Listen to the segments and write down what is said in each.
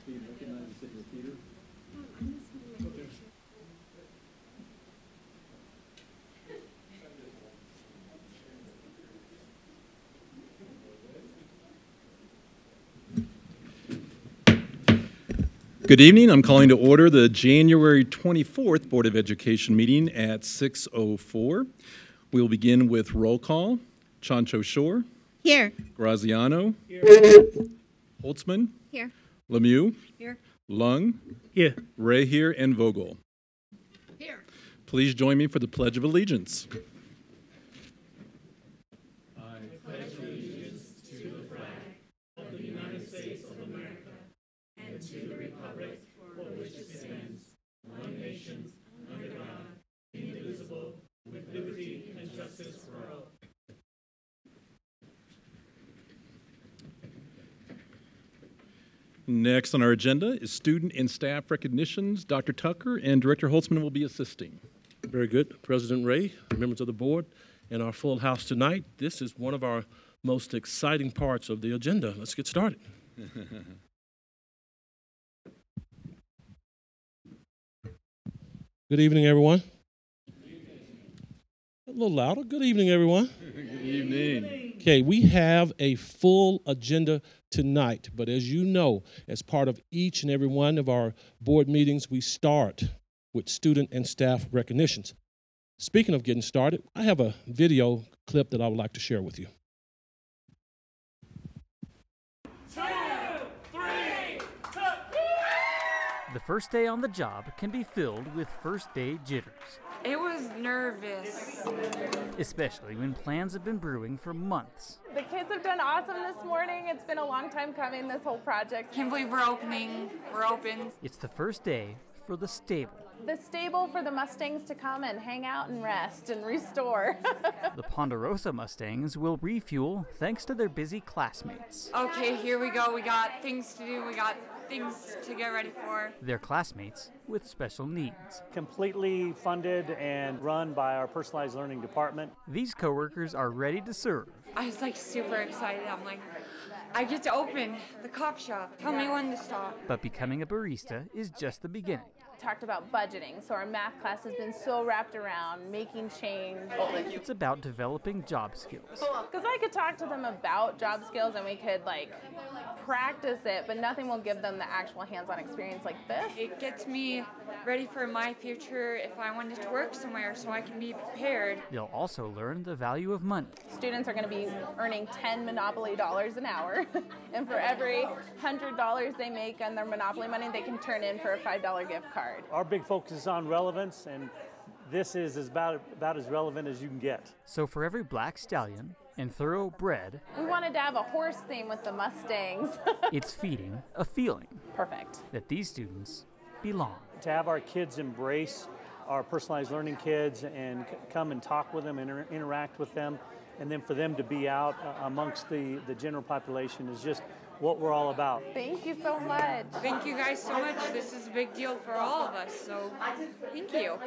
Being recognized as your Peter. Good evening. I'm calling to order the January 24th Board of Education meeting at 6:04. We'll begin with roll call. Chancho Shore. Here. Graziano. Here. Holtzman. Here. Lemieux. Here. Lung. Here. Ray here, and Vogel. Here. Please join me for the Pledge of Allegiance. Next on our agenda is student and staff recognitions. Dr. Tucker and Director Holtzman will be assisting. Very good. President Ray, members of the board, and our full house tonight. This is one of our most exciting parts of the agenda. Let's get started. Good evening, everyone. A little louder. Good evening, everyone. Good evening. Okay, we have a full agenda tonight, but as you know, as part of each and every one of our board meetings, we start with student and staff recognitions. Speaking of getting started, I have a video clip that I would like to share with you. 2, 3, 2. The first day on the job can be filled with first day jitters. It was nervous. Especially when plans have been brewing for months. The kids have done awesome this morning. It's been a long time coming, this whole project. Can't believe we're opening. We're open. It's the first day for the stable. The stable for the Mustangs to come and hang out and rest and restore. The Ponderosa Mustangs will refuel thanks to their busy classmates. Okay, here we go. We got things to do. We got things to get ready for. Their classmates with special needs. Completely funded and run by our personalized learning department. These coworkers are ready to serve. I was like super excited. I'm like, I get to open the coffee shop. Tell me when to stop. But becoming a barista is just the beginning. Talked about budgeting, so our math class has been so wrapped around making change. It's about developing job skills. Because I could talk to them about job skills and we could practice it, but nothing will give them the actual hands-on experience like this. It gets me ready for my future if I wanted to work somewhere so I can be prepared. They'll also learn the value of money. Students are going to be earning 10 Monopoly dollars an hour, and for every $100 they make on their Monopoly money, they can turn in for a $5 gift card. Our big focus is on relevance, and this is about as relevant as you can get. So for every black stallion and thoroughbred, we wanted to have a horse theme with the Mustangs. It's feeding a feeling. Perfect. That these students belong. To have our kids embrace our personalized learning kids and come and talk with them and interact with them, and then for them to be out amongst the general population is just what we're all about. Thank you so much. Thank you guys so much. This is a big deal for all of us, so thank you.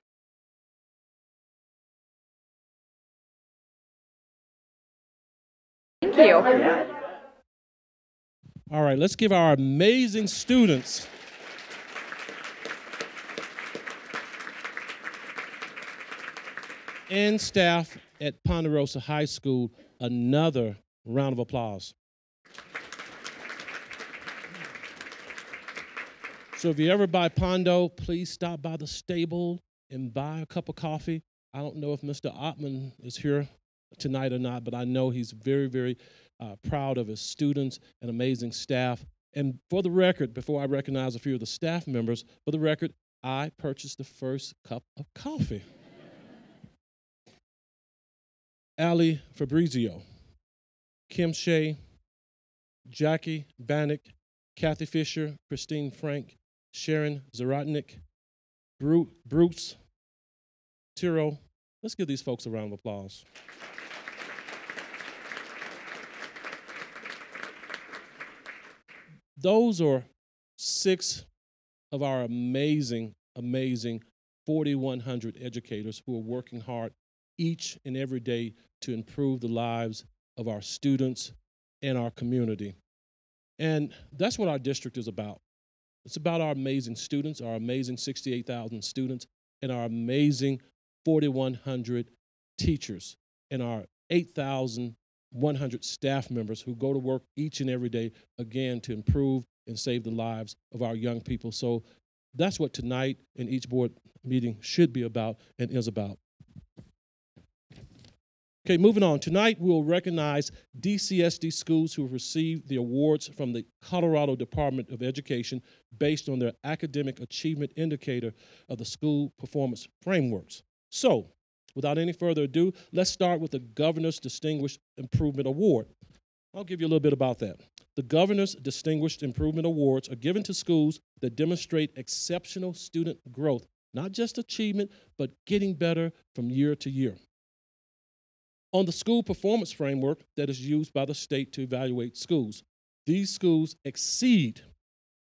Thank you. All right, let's give our amazing students and staff at Ponderosa High School another round of applause. So if you ever buy Pondo, please stop by the stable and buy a cup of coffee. I don't know if Mr. Ottman is here tonight or not, but I know he's very, very proud of his students and amazing staff. And for the record, before I recognize a few of the staff members, for the record, I purchased the first cup of coffee. Ali Fabrizio, Kim Shea, Jackie Bannock, Kathy Fisher, Christine Frank, Sharon Zarotnik, Bruce Tiro. Let's give these folks a round of applause. Those are 6 of our amazing 4,100 educators who are working hard each and every day to improve the lives of our students and our community. And that's what our district is about. It's about our amazing students, our amazing 68,000 students, and our amazing 4,100 teachers, and our 8,100 staff members who go to work each and every day, again, to improve and save the lives of our young people. So that's what tonight and each board meeting should be about and is about. Okay, moving on. Tonight, we'll recognize DCSD schools who have received the awards from the Colorado Department of Education based on their academic achievement indicator of the school performance frameworks. So, without any further ado, let's start with the Governor's Distinguished Improvement Award. I'll give you a little bit about that. The Governor's Distinguished Improvement Awards are given to schools that demonstrate exceptional student growth, not just achievement, but getting better from year to year. On the school performance framework that is used by the state to evaluate schools, these schools exceed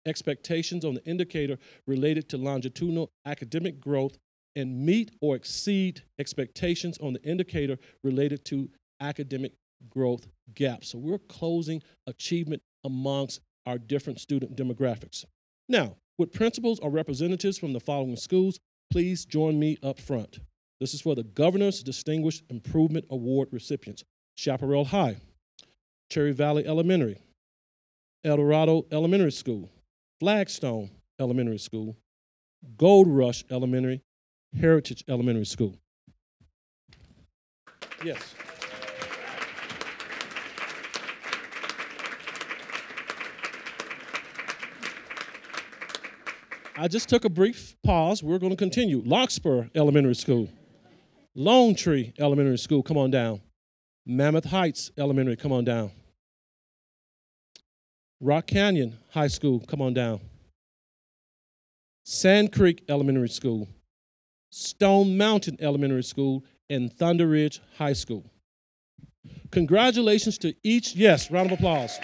expectations on the indicator related to longitudinal academic growth and meet or exceed expectations on the indicator related to academic growth gaps. So we're closing achievement amongst our different student demographics. Now, would principals or representatives from the following schools please join me up front? This is for the Governor's Distinguished Improvement Award recipients: Chaparral High, Cherry Valley Elementary, El Dorado Elementary School, Flagstone Elementary School, Gold Rush Elementary, Heritage Elementary School. Yes. I just took a brief pause. We're going to continue. Larkspur Elementary School, Lone Tree Elementary School, come on down. Mammoth Heights Elementary, come on down. Rock Canyon High School, come on down. Sand Creek Elementary School, Stone Mountain Elementary School, and Thunder Ridge High School. Congratulations to each. Yes, round of applause.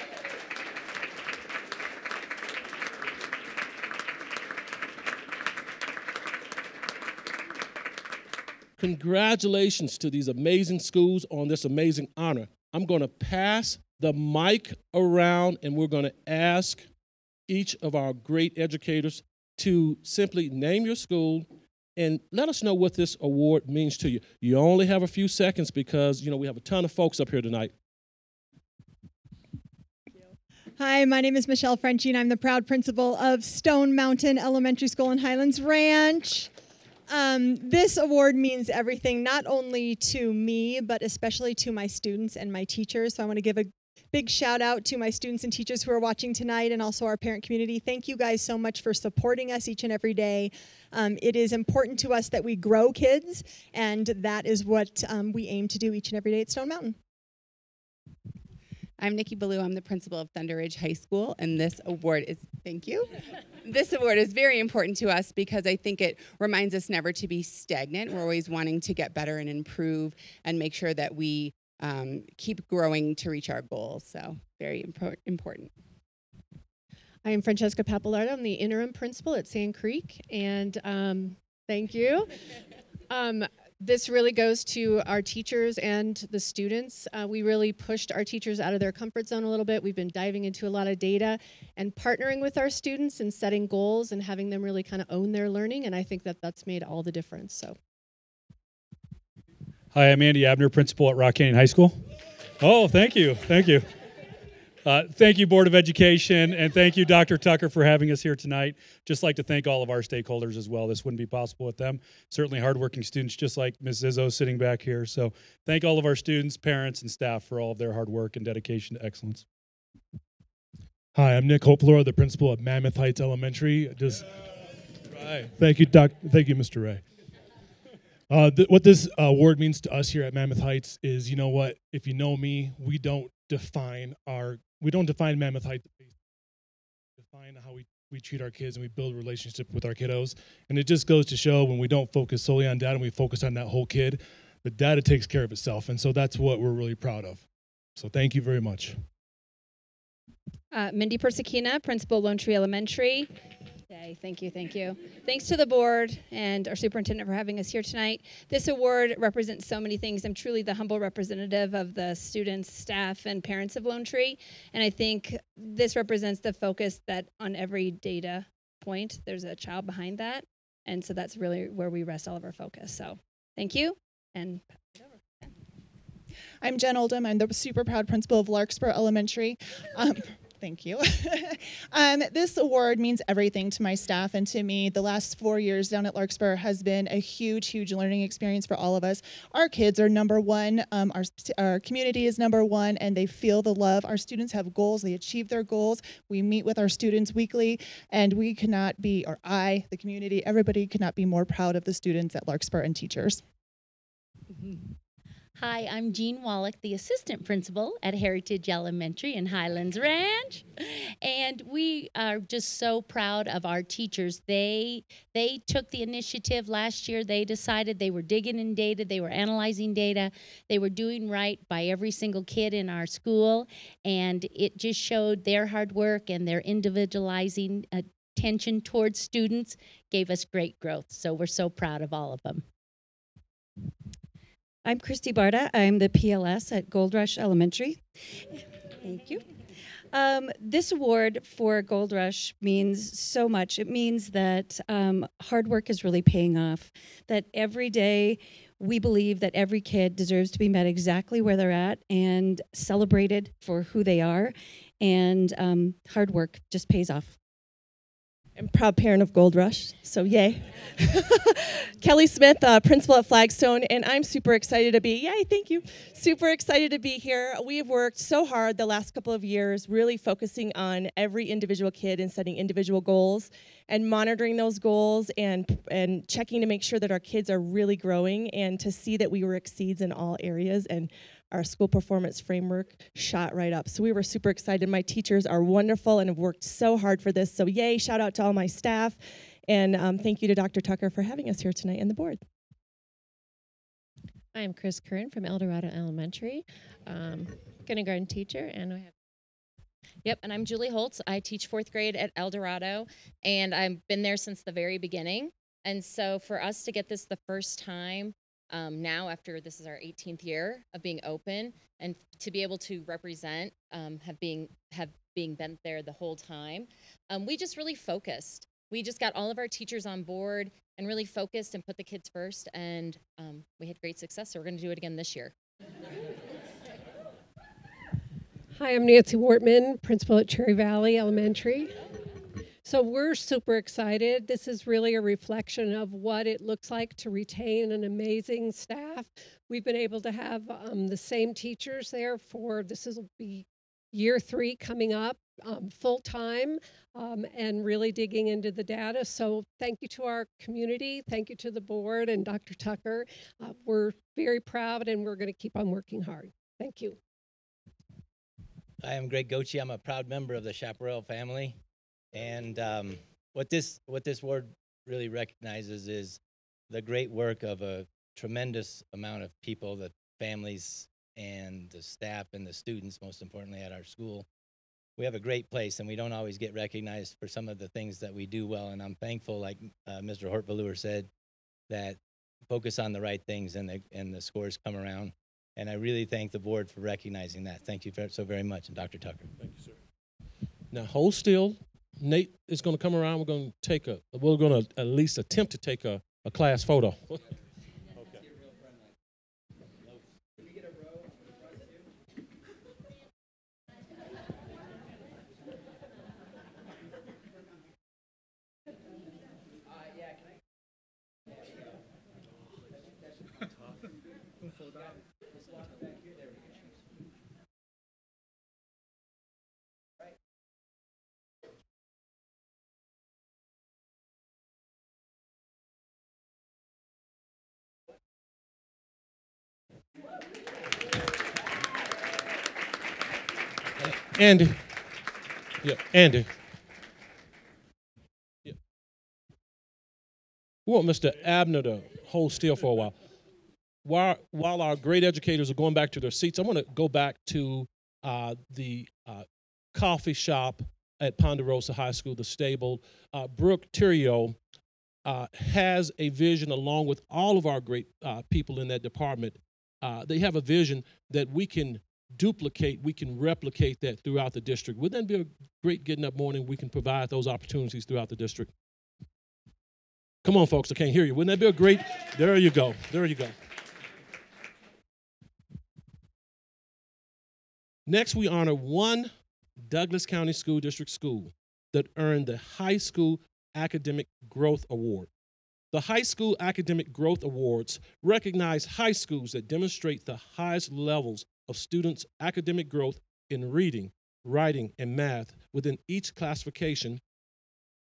Congratulations to these amazing schools on this amazing honor. I'm going to pass the mic around, and we're going to ask each of our great educators to simply name your school and let us know what this award means to you. You only have a few seconds because, we have a ton of folks up here tonight. Hi, my name is Michelle Frenchie, and I'm the proud principal of Stone Mountain Elementary School in Highlands Ranch. This award means everything, not only to me, but especially to my students and my teachers. So I want to give a big shout out to my students and teachers who are watching tonight, and also our parent community. Thank you guys so much for supporting us each and every day. It is important to us that we grow kids, and that is what we aim to do each and every day at Stone Mountain. I'm Nikki Ballou. I'm the principal of Thunder Ridge High School, and this award is, thank you. This award is very important to us because I think it reminds us never to be stagnant. We're always wanting to get better and improve and make sure that we keep growing to reach our goals. So very important. I am Francesca Pappalardo. I'm the interim principal at Sand Creek, and thank you. This really goes to our teachers and the students. We really pushed our teachers out of their comfort zone a little bit. We've been diving into a lot of data and partnering with our students and setting goals and having them really kind of own their learning, and I think that that's made all the difference. So. Hi, I'm Andy Abner, principal at Rock Canyon High School. Oh, thank you. Thank you. Thank you, Board of Education, and thank you, Dr. Tucker, for having us here tonight. Just like to thank all of our stakeholders as well. This wouldn't be possible with them. Certainly hardworking students, just like Ms. Zizzo sitting back here. So thank all of our students, parents, and staff for all of their hard work and dedication to excellence. Hi, I'm Nick Hopelor, the principal at Mammoth Heights Elementary. Right. Thank you, Mr. Ray. What this award means to us here at Mammoth Heights is, you know what? If you know me, we don't define Mammoth Heights. We define how we treat our kids, and we build a relationship with our kiddos. And it just goes to show when we don't focus solely on data and we focus on that whole kid, the data takes care of itself. And so that's what we're really proud of. So thank you very much. Mindy Persakina, principal Lone Tree Elementary. Thank you. Thanks to the board and our superintendent for having us here tonight. This award represents so many things. I'm truly the humble representative of the students, staff, and parents of Lone Tree, and I think this represents the focus that on every data point, there's a child behind that. And so that's really where we rest all of our focus. So thank you, and pass it over. I'm Jen Oldham. I'm the super proud principal of Larkspur Elementary. Thank you. This award means everything to my staff and to me. The last 4 years down at Larkspur has been a huge, huge learning experience for all of us. Our kids are number one. Our community is number one, and they feel the love. Our students have goals. They achieve their goals. We meet with our students weekly, and we cannot be, or I, the community, everybody could not be more proud of the students at Larkspur and teachers. Hi, I'm Jean Wallach, the assistant principal at Heritage Elementary in Highlands Ranch. And we are just so proud of our teachers. They took the initiative last year. They decided they were digging in data. They were analyzing data. They were doing right by every single kid in our school. And it just showed their hard work and their individualizing attention towards students gave us great growth. So we're so proud of all of them. I'm Christy Barta. I'm the PLS at Gold Rush Elementary. Thank you. This award for Gold Rush means so much. It means that hard work is really paying off, that every day we believe that every kid deserves to be met exactly where they're at and celebrated for who they are, and hard work just pays off. I'm a proud parent of Gold Rush, so yay. Kelly Smith, principal at Flagstone, and I'm super excited to be, yay, thank you, super excited to be here. We have worked so hard the last couple of years, really focusing on every individual kid and setting individual goals and monitoring those goals and checking to make sure that our kids are really growing and to see that we were exceeds in all areas, and our school performance framework shot right up. So we were super excited. My teachers are wonderful and have worked so hard for this. So yay, shout out to all my staff. And thank you to Dr. Tucker for having us here tonight and the board. I'm Chris Curran from El Dorado Elementary, kindergarten teacher, and we have. Yep, and I'm Julie Holtz. I teach 4th grade at El Dorado, and I've been there since the very beginning. And so for us to get this the first time, now after this is our 18th year of being open, and to be able to represent, have been there the whole time, we just really focused. We just got all of our teachers on board and really focused and put the kids first, and we had great success, so we're going to do it again this year. Hi, I'm Nancy Wortman, principal at Cherry Valley Elementary. So we're super excited. This is really a reflection of what it looks like to retain an amazing staff. We've been able to have the same teachers there for, this will be year 3 coming up, full time, and really digging into the data. So thank you to our community. Thank you to the board and Dr. Tucker. We're very proud, and we're going to keep on working hard. Thank you. Hi, I'm Greg Gochi. I'm a proud member of the Chaparral family. And what this award really recognizes is the great work of a tremendous amount of people, the families and the staff and the students, most importantly, at our school. We have a great place, and we don't always get recognized for some of the things that we do well. And I'm thankful, like Mr. Hortveluwer said, that focus on the right things and the scores come around. And I really thank the board for recognizing that. Thank you so very much, and Dr. Tucker. Thank you, sir. Now, hold still. Nate is going to come around. We're going to at least attempt to take a class photo. Andy. Yeah, Andy. Yeah. We want Mr. Abner to hold still for a while. While our great educators are going back to their seats, I want to go back to the coffee shop at Ponderosa High School, the stable. Brooke Theriot has a vision, along with all of our great people in that department. They have a vision that we can duplicate, we can replicate that throughout the district. Wouldn't that be a great getting up morning? We can provide those opportunities throughout the district. Come on, folks, I can't hear you. Wouldn't that be a great, there you go, there you go. Next, we honor one Douglas County School District school that earned the High School Academic Growth Award. The High School Academic Growth Awards recognize high schools that demonstrate the highest levels of students' academic growth in reading, writing, and math within each classification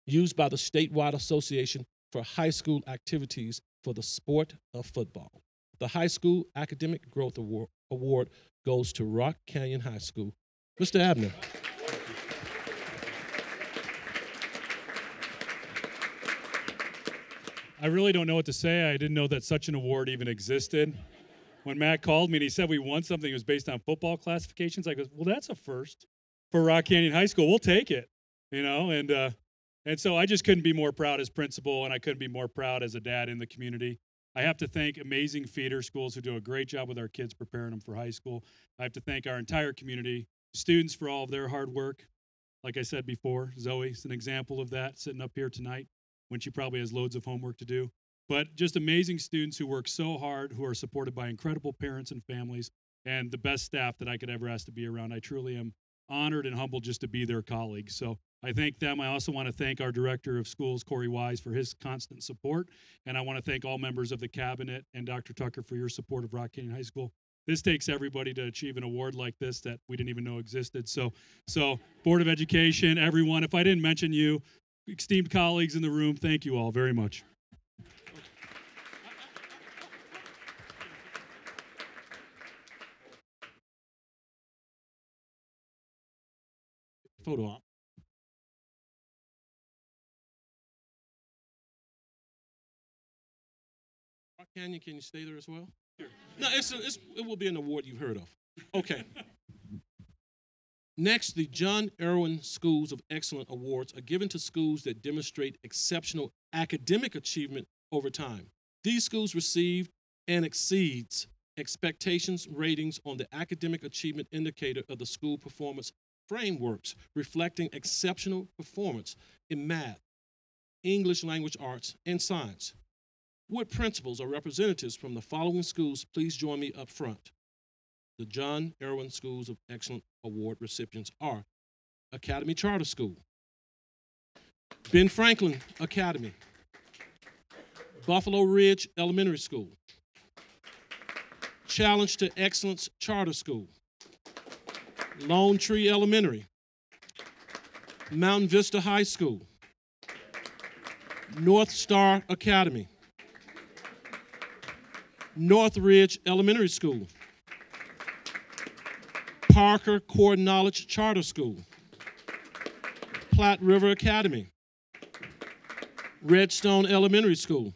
used by the statewide Association for High School Activities for the Sport of Football. The High School Academic Growth Award goes to Rock Canyon High School. Mr. Abner. I really don't know what to say. I didn't know that such an award even existed. When Matt called me and he said we won something that was based on football classifications, I go, well, that's a first for Rock Canyon High School. We'll take it, you know. And so I just couldn't be more proud as principal, and I couldn't be more proud as a dad in the community. I have to thank amazing feeder schools who do a great job with our kids, preparing them for high school. I have to thank our entire community, students for all of their hard work. Like I said before, Zoe's an example of that, sitting up here tonight when she probably has loads of homework to do. But just amazing students who work so hard, who are supported by incredible parents and families, and the best staff that I could ever ask to be around. I truly am honored and humbled just to be their colleague. So I thank them. I also want to thank our Director of Schools, Corey Wise, for his constant support. And I want to thank all members of the Cabinet and Dr. Tucker for your support of Rock Canyon High School. This takes everybody to achieve an award like this that we didn't even know existed. So Board of Education, everyone, if I didn't mention you, esteemed colleagues in the room, thank you all very much. Photo op. Rock Canyon, can you stay there as well? Here. No, it will be an award you've heard of. Okay. Next, the John Irwin Schools of Excellence Awards are given to schools that demonstrate exceptional academic achievement over time. These schools received and exceeds expectations ratings on the academic achievement indicator of the school performance frameworks, reflecting exceptional performance in math, English language arts, and science. Would principals or representatives from the following schools please join me up front? The John Irwin Schools of Excellence Award recipients are Academy Charter School, Ben Franklin Academy, Buffalo Ridge Elementary School, Challenge to Excellence Charter School, Lone Tree Elementary, Mountain Vista High School, North Star Academy, North Ridge Elementary School, Parker Core Knowledge Charter School, Platte River Academy, Redstone Elementary School,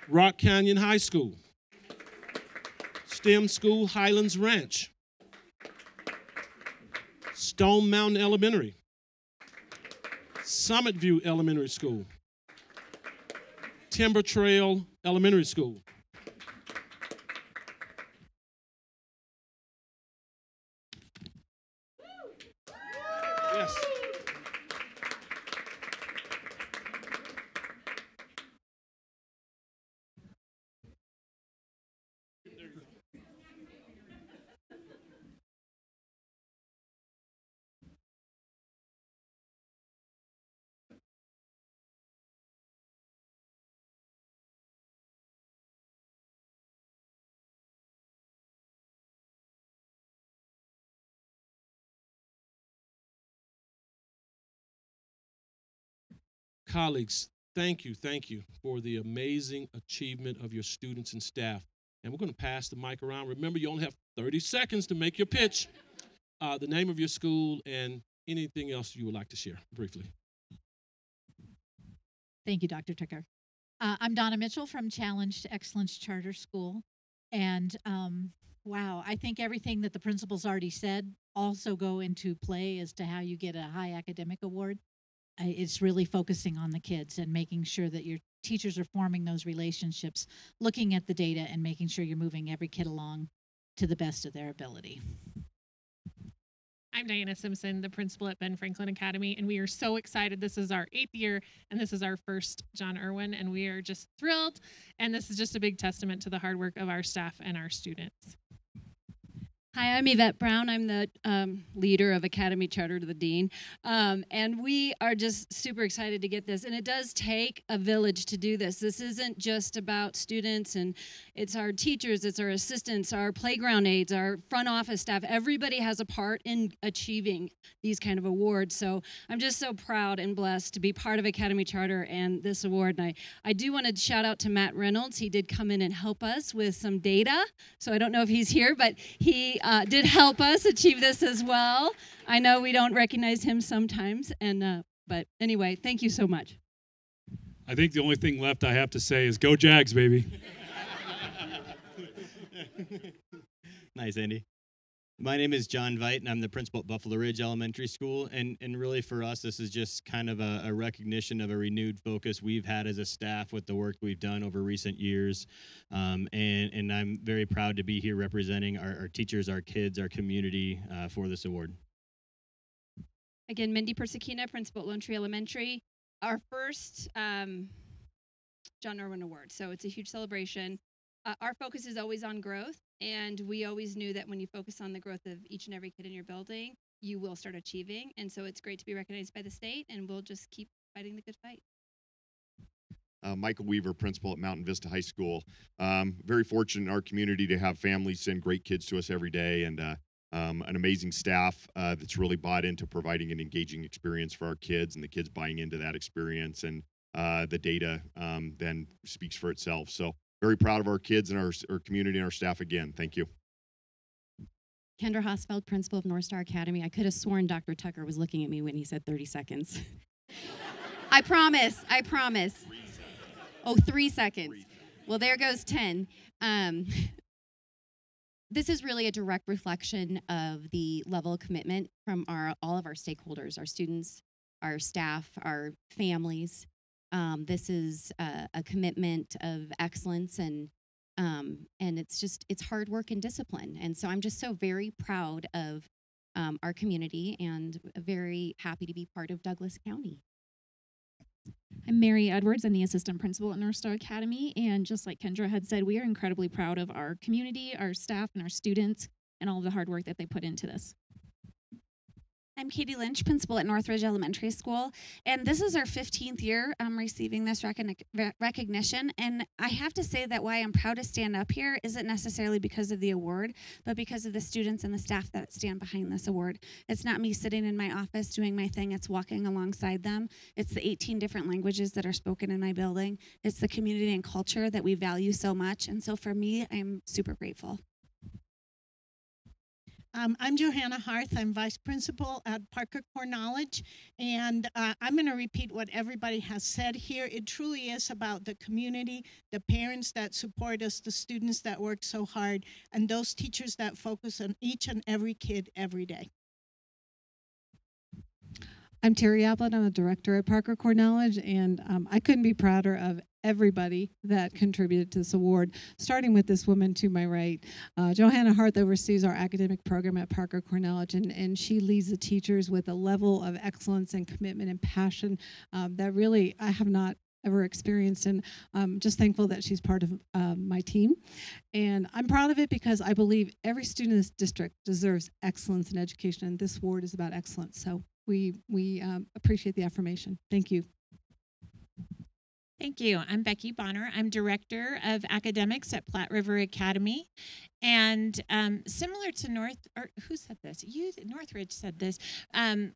Rock Canyon High School, STEM School Highlands Ranch, Stone Mountain Elementary, Summit View Elementary School, Timber Trail Elementary School, yes. Colleagues, thank you for the amazing achievement of your students and staff. And we're going to pass the mic around. Remember, you only have 30 seconds to make your pitch, the name of your school, and anything else you would like to share briefly. Thank you, Dr. Tucker. I'm Donna Mitchell from Challenge to Excellence Charter School. And wow, I think everything that the principal's already said also go into play as to how you get a high academic award. It's really focusing on the kids and making sure that your teachers are forming those relationships, looking at the data and making sure you're moving every kid along to the best of their ability. I'm Diana Simpson, the principal at Ben Franklin Academy, and we are so excited. This is our 8th year, and this is our first John Irwin, and we are just thrilled. And this is just a big testament to the hard work of our staff and our students. Hi, I'm Yvette Brown. I'm the leader of Academy Charter to the Dean. And we are just super excited to get this. And it does take a village to do this. This isn't just about students, and it's our teachers, it's our assistants, our playground aides, our front office staff. Everybody has a part in achieving these kind of awards. So I'm just so proud and blessed to be part of Academy Charter and this award. And I do want to shout out to Matt Reynolds. He did come in and help us with some data. So I don't know if he's here, but he did help us achieve this as well. I know we don't recognize him sometimes, but anyway, thank you so much. I think the only thing left I have to say is go Jags, baby. Nice, Andy. My name is John Veit, and I'm the principal at Buffalo Ridge Elementary School. And really for us, this is just kind of a recognition of a renewed focus we've had as a staff with the work we've done over recent years. And I'm very proud to be here representing our teachers, our kids, our community for this award. Again, Mindy Persicina, principal at Lone Tree Elementary. Our first John Irwin Award, so it's a huge celebration. Our focus is always on growth, and we always knew that when you focus on the growth of each and every kid in your building, you will start achieving. And so it's great to be recognized by the state, and we'll just keep fighting the good fight. Michael Weaver, principal at Mountain Vista High School. Very fortunate in our community to have families send great kids to us every day, and an amazing staff that's really bought into providing an engaging experience for our kids, and the kids buying into that experience, and the data then speaks for itself. So very proud of our kids and our community and our staff again. Thank you. Kendra Hosfeld, principal of North Star Academy. I could have sworn Dr. Tucker was looking at me when he said 30 seconds. I promise. Oh, 3 seconds. Well, there goes 10. This is really a direct reflection of the level of commitment from all of our stakeholders, our students, our staff, our families. This is a commitment of excellence, and it's hard work and discipline. And so I'm just so very proud of our community and very happy to be part of Douglas County. I'm Mary Edwards. I'm the assistant principal at North Star Academy. And just like Kendra had said, we are incredibly proud of our community, our staff, and our students, and all of the hard work that they put into this. I'm Katie Lynch, principal at Northridge Elementary School, and this is our 15th year receiving this recognition. And I have to say that why I'm proud to stand up here isn't necessarily because of the award, but because of the students and the staff that stand behind this award. It's not me sitting in my office doing my thing, it's walking alongside them. It's the 18 different languages that are spoken in my building. It's the community and culture that we value so much. And so for me, I'm super grateful. I'm Johanna Harth. I'm vice principal at Parker Core Knowledge, and I'm going to repeat what everybody has said here. It truly is about the community, the parents that support us, the students that work so hard, and those teachers that focus on each and every kid every day. I'm Terry Applett. I'm a director at Parker Core Knowledge, and I couldn't be prouder of everybody that contributed to this award, starting with this woman to my right. Johanna Hart oversees our academic program at Parker Core Knowledge, and she leads the teachers with a level of excellence and commitment and passion that really I have not ever experienced, and I'm just thankful that she's part of my team. And I'm proud of it because I believe every student in this district deserves excellence in education, and this award is about excellence. So we appreciate the affirmation. Thank you. Thank you. I'm Becky Bonner. I'm Director of Academics at Platte River Academy. And similar to who said this? Northridge said this.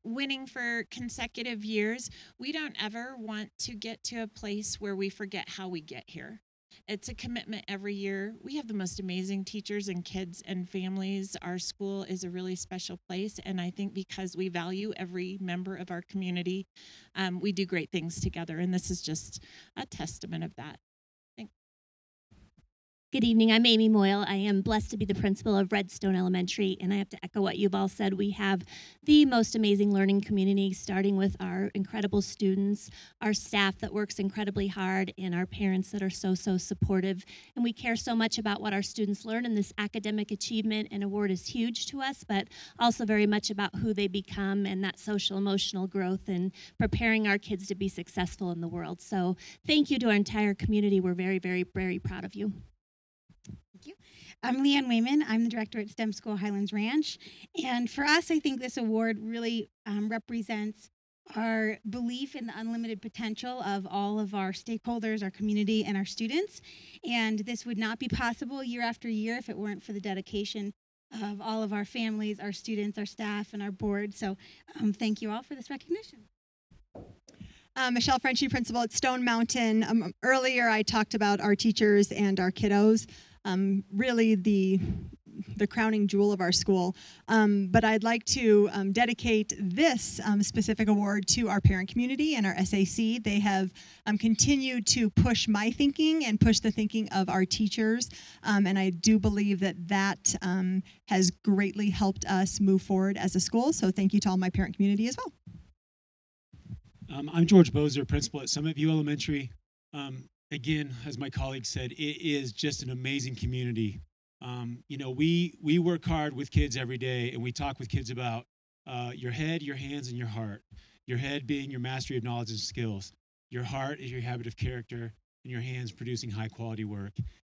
Winning for consecutive years, we don't ever want to get to a place where we forget how we get here. It's a commitment every year. We have the most amazing teachers and kids and families. Our school is a really special place, and I think because we value every member of our community, we do great things together, and this is just a testament of that. Good evening. I'm Amy Moyle. I am blessed to be the principal of Redstone Elementary, and I have to echo what you've all said. We have the most amazing learning community, starting with our incredible students, our staff that works incredibly hard, and our parents that are so supportive. And we care so much about what our students learn, and this academic achievement and award is huge to us, but also very much about who they become and that social emotional growth and preparing our kids to be successful in the world. So thank you to our entire community. We're very proud of you. Thank you. I'm Leanne Wayman. I'm the director at STEM School Highlands Ranch. And for us, I think this award really represents our belief in the unlimited potential of all of our stakeholders, our community, and our students. And this would not be possible year after year if it weren't for the dedication of all of our families, our students, our staff, and our board. So thank you all for this recognition. Michelle Frenchy, principal at Stone Mountain. Earlier, I talked about our teachers and our kiddos, really the crowning jewel of our school. But I'd like to dedicate this specific award to our parent community and our SAC. They have continued to push my thinking and push the thinking of our teachers. And I do believe that has greatly helped us move forward as a school. So thank you to all my parent community as well. I'm George Bozer, principal at Summit View Elementary. Again, as my colleague said, it is just an amazing community. You know, we work hard with kids every day, and we talk with kids about your head, your hands, and your heart. Your head being your mastery of knowledge and skills. Your heart is your habit of character, and your hands producing high quality work.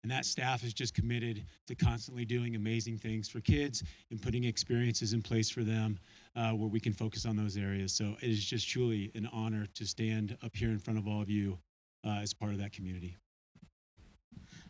And that staff is just committed to constantly doing amazing things for kids and putting experiences in place for them where we can focus on those areas. So it is just truly an honor to stand up here in front of all of you as part of that community.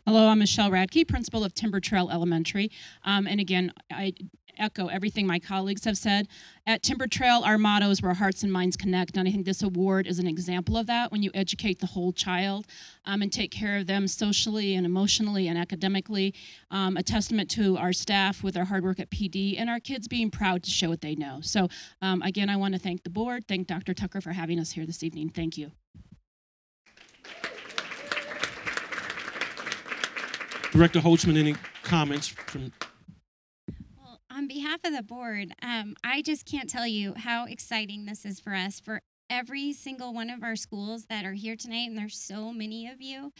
Hello, I'm Michelle Radke, principal of Timber Trail Elementary. And again, I echo everything my colleagues have said. At Timber Trail, our motto is where hearts and minds connect, and I think this award is an example of that when you educate the whole child and take care of them socially and emotionally and academically. A testament to our staff with their hard work at PD and our kids being proud to show what they know. So again, I want to thank the board, thank Dr. Tucker for having us here this evening. Thank you. Director Holtzman, any comments from? Well, on behalf of the board, I just can't tell you how exciting this is for us, for every single one of our schools that are here tonight, and there's so many of you.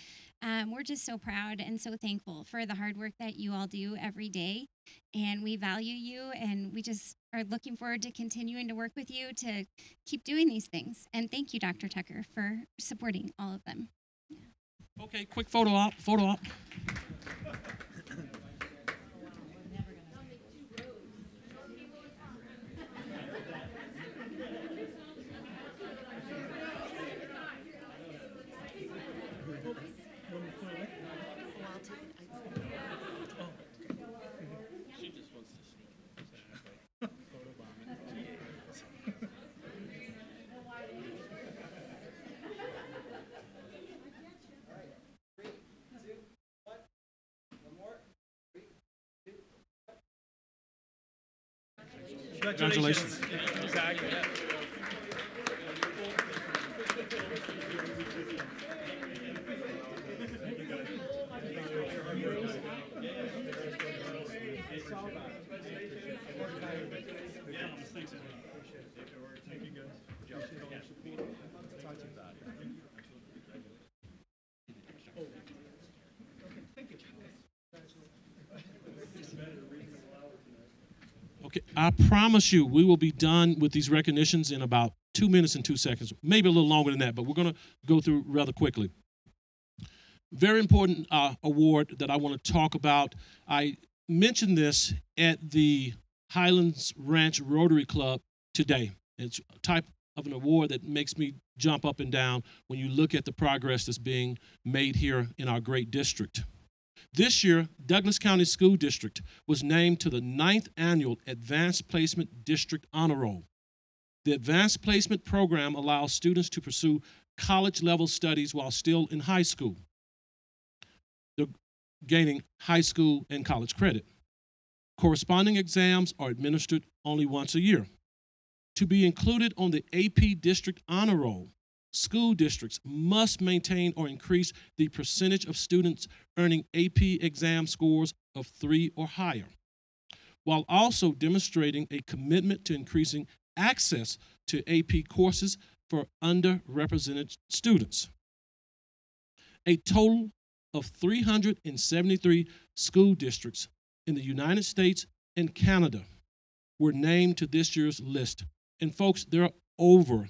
We're just so proud and so thankful for the hard work that you all do every day, and we value you, and we just are looking forward to continuing to work with you to keep doing these things. And thank you, Dr. Tucker, for supporting all of them. Okay, quick photo op. Congratulations. Okay, I promise you we will be done with these recognitions in about 2 minutes and 2 seconds, maybe a little longer than that, but we're going to go through rather quickly. Very important award that I want to talk about. I mentioned this at the Highlands Ranch Rotary Club today. It's a type of an award that makes me jump up and down when you look at the progress that's being made here in our great district. This year, Douglas County School District was named to the 9th Annual Advanced Placement District Honor Roll. The Advanced Placement program allows students to pursue college-level studies while still in high school. They're gaining high school and college credit. Corresponding exams are administered only once a year. To be included on the AP District Honor Roll, school districts must maintain or increase the percentage of students earning AP exam scores of 3 or higher, while also demonstrating a commitment to increasing access to AP courses for underrepresented students. A total of 373 school districts in the United States and Canada were named to this year's list. And folks, there are over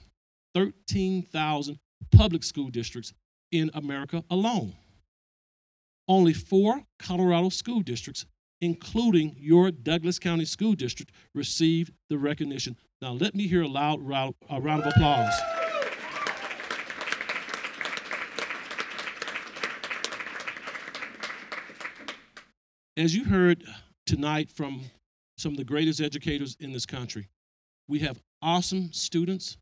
13,000 public school districts in America alone. Only 4 Colorado school districts, including your Douglas County School District, received the recognition. Now let me hear a loud round of applause. As you heard tonight from some of the greatest educators in this country, we have awesome students,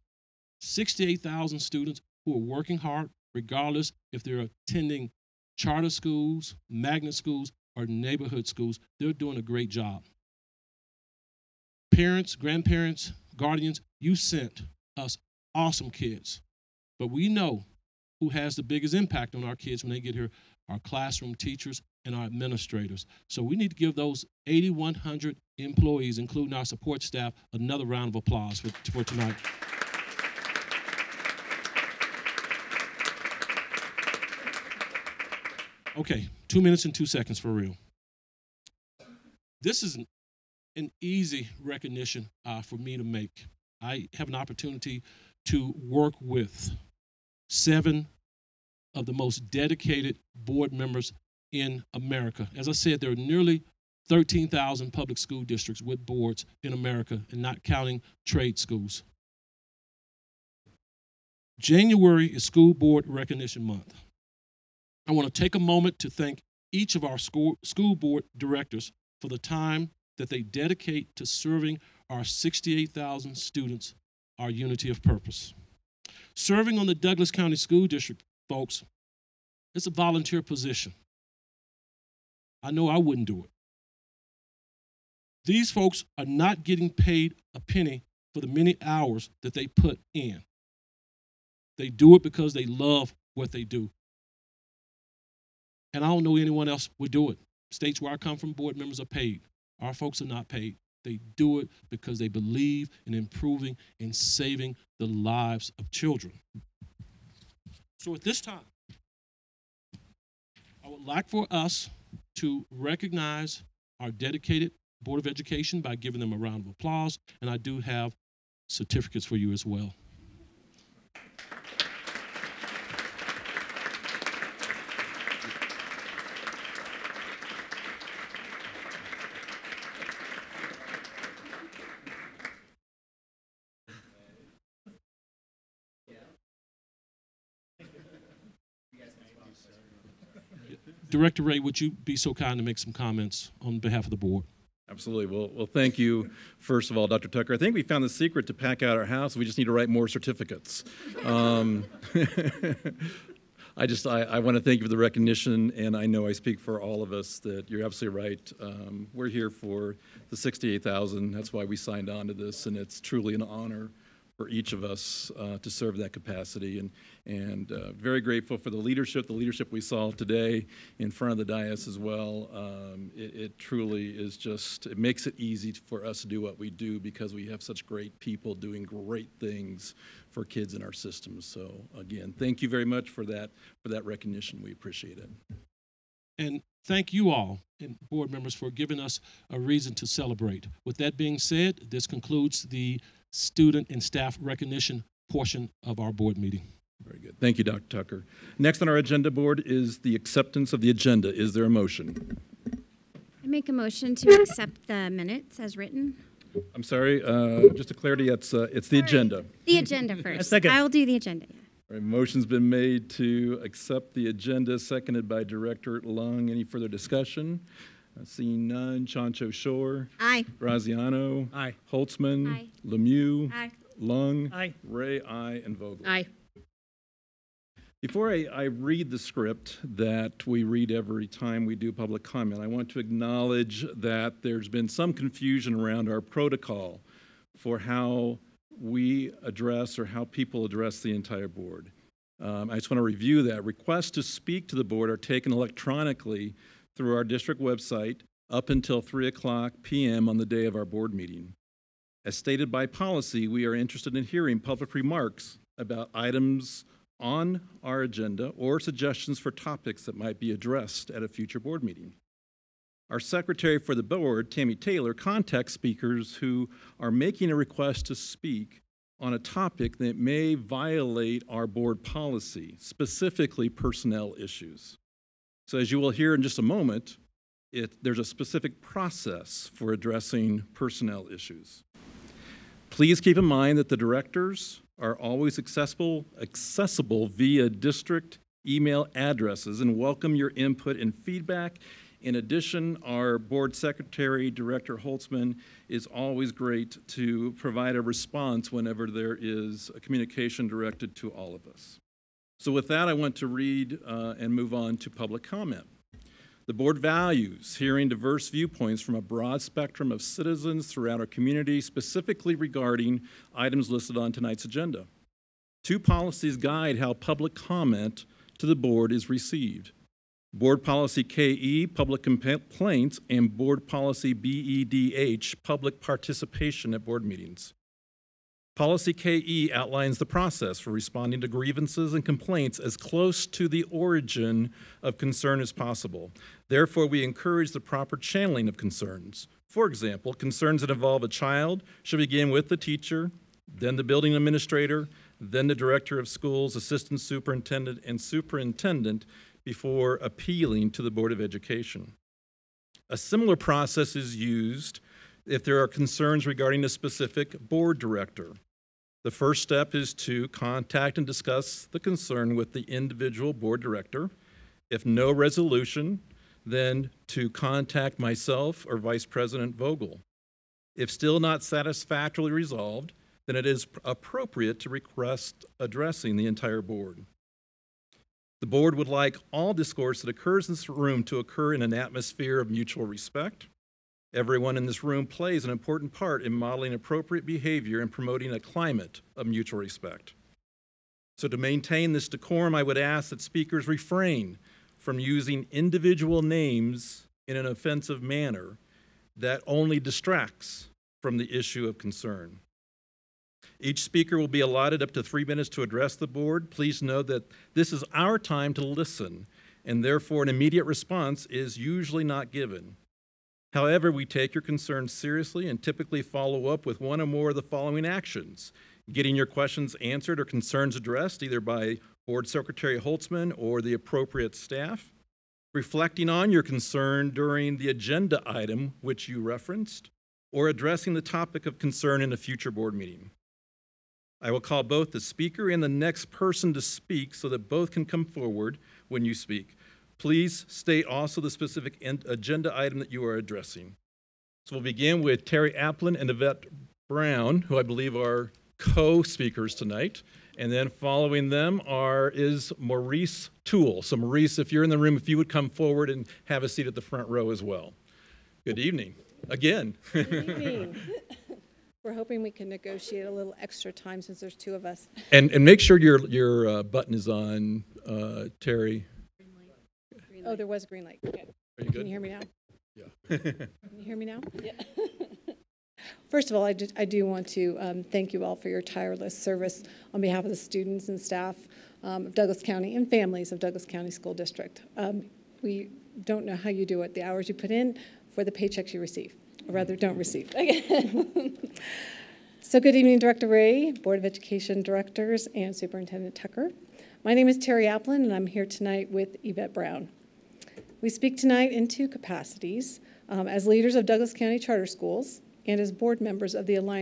68,000 students who are working hard, regardless if they're attending charter schools, magnet schools, or neighborhood schools. They're doing a great job. Parents, grandparents, guardians, you sent us awesome kids. But we know who has the biggest impact on our kids when they get here, our classroom teachers and our administrators. So we need to give those 8,100 employees, including our support staff, another round of applause for tonight. Okay, 2 minutes and 2 seconds for real. This is an easy recognition for me to make. I have an opportunity to work with 7 of the most dedicated board members in America. As I said, there are nearly 13,000 public school districts with boards in America, and not counting trade schools. January is School Board Recognition Month. I want to take a moment to thank each of our school board directors for the time that they dedicate to serving our 68,000 students our unity of purpose. Serving on the Douglas County School District, folks, it's a volunteer position. I know I wouldn't do it. These folks are not getting paid a penny for the many hours that they put in. They do it because they love what they do. And I don't know anyone else would do it. States where I come from, board members are paid. Our folks are not paid. They do it because they believe in improving and saving the lives of children. So at this time, I would like for us to recognize our dedicated Board of Education by giving them a round of applause, and I do have certificates for you as well. Director Ray, would you be so kind to make some comments on behalf of the board? Absolutely. Well, thank you, first of all, Dr. Tucker. I think we found the secret to pack out our house. We just need to write more certificates. I want to thank you for the recognition, and I know I speak for all of us that you're absolutely right. We're here for the 68,000. That's why we signed on to this, and it's truly an honor for each of us to serve that capacity, and very grateful for the leadership we saw today in front of the dais as well. It truly is just, it makes it easy for us to do what we do because we have such great people doing great things for kids in our systems. So again, thank you very much for that recognition. We appreciate it. And thank you all and board members for giving us a reason to celebrate. With that being said, this concludes the student and staff recognition portion of our board meeting. Very good. Thank you, Dr. Tucker. Next on our agenda board is the acceptance of the agenda. Is there a motion? I make a motion to accept the minutes as written. I'm sorry, just to clarity, it's the agenda. The agenda first. A second. I will do the agenda. Yeah. All right, motion's been made to accept the agenda, seconded by Director Lung. Any further discussion? Seeing none. Chancho Shore. Aye. Graziano. Aye. Holtzman. Aye. Lemieux. Aye. Lung. Aye. Ray, aye, and Vogel. Aye. Before I read the script that we read every time we do public comment, I want to acknowledge that there's been some confusion around our protocol for how we address or how people address the entire board. I just want to review that. Requests to speak to the board are taken electronically through our district website up until 3:00 p.m. on the day of our board meeting. As stated by policy, we are interested in hearing public remarks about items on our agenda or suggestions for topics that might be addressed at a future board meeting. Our secretary for the board, Tammy Taylor, contacts speakers who are making a request to speak on a topic that may violate our board policy, specifically personnel issues. So as you will hear in just a moment, there's a specific process for addressing personnel issues. Please keep in mind that the directors are always accessible via district email addresses and welcome your input and feedback. In addition, our board secretary, Director Holtzman, is always great to provide a response whenever there is a communication directed to all of us. So with that, I want to read and move on to public comment. The board values hearing diverse viewpoints from a broad spectrum of citizens throughout our community, specifically regarding items listed on tonight's agenda. 2 policies guide how public comment to the board is received. Board Policy KE, Public Complaints, and Board Policy BEDH, Public Participation at Board Meetings. Policy KE outlines the process for responding to grievances and complaints as close to the origin of concern as possible. Therefore, we encourage the proper channeling of concerns. For example, concerns that involve a child should begin with the teacher, then the building administrator, then the director of schools, assistant superintendent, and superintendent before appealing to the Board of Education. A similar process is used if there are concerns regarding a specific board director. The first step is to contact and discuss the concern with the individual board director. If no resolution, then to contact myself or Vice President Vogel. If still not satisfactorily resolved, then it is appropriate to request addressing the entire board. The board would like all discourse that occurs in this room to occur in an atmosphere of mutual respect. Everyone in this room plays an important part in modeling appropriate behavior and promoting a climate of mutual respect. So to maintain this decorum, I would ask that speakers refrain from using individual names in an offensive manner that only distracts from the issue of concern. Each speaker will be allotted up to 3 minutes to address the board. Please know that this is our time to listen, and therefore an immediate response is usually not given. However, we take your concerns seriously and typically follow up with one or more of the following actions: getting your questions answered or concerns addressed either by Board Secretary Holtzman or the appropriate staff, reflecting on your concern during the agenda item which you referenced, or addressing the topic of concern in a future board meeting. I will call both the speaker and the next person to speak so that both can come forward when you speak. Please state also the specific agenda item that you are addressing. So we'll begin with Terry Applin and Yvette Brown, who I believe are co-speakers tonight. And then following them is Maurice Toole. So Maurice, if you're in the room, if you would come forward and have a seat at the front row as well. Good evening, again. Good evening. We're hoping we can negotiate a little extra time since there's 2 of us. And make sure your button is on, Terry. Oh, there was a green light. Okay. Are you good? Can you hear me now? Yeah. Can you hear me now? Yeah. First of all, I do want to thank you all for your tireless service on behalf of the students and staff of Douglas County and families of Douglas County School District. We don't know how you do it, the hours you put in for the paychecks you receive, or rather don't receive. So good evening, Director Ray, Board of Education Directors, and Superintendent Tucker. My name is Terry Applin, and I'm here tonight with Yvette Brown. We speak tonight in 2 capacities, as leaders of Douglas County Charter Schools and as board members of the Alliance